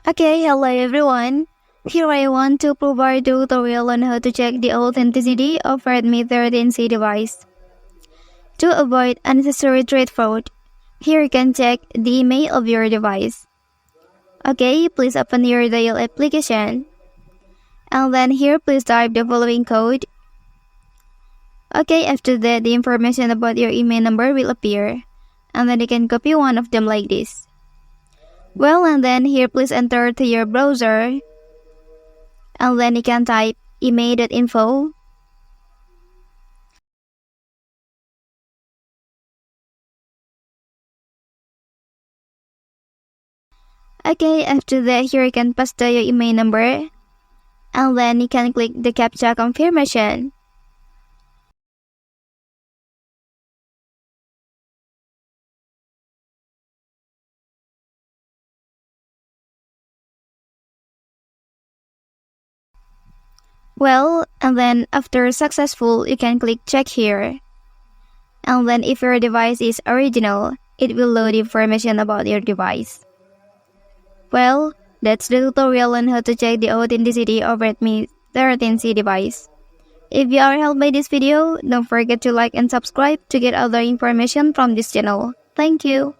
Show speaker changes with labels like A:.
A: Okay, hello everyone. Here I want to provide a tutorial on how to check the authenticity of Redmi 13c device. To avoid unnecessary trade fraud, here you can check the email of your device. Okay, please open your dial application. And then here please type the following code. Okay, after that the information about your email number will appear. And then you can copy one of them like this. Well, and then here please enter to your browser. And then you can type email.info. Okay, after that here you can paste your email number. And then you can click the CAPTCHA confirmation. Well, and then after successful, you can click check here. And then if your device is original, it will load information about your device. Well, that's the tutorial on how to check the authenticity of Redmi 13c device. If you are helped by this video, don't forget to like and subscribe to get other information from this channel. Thank you.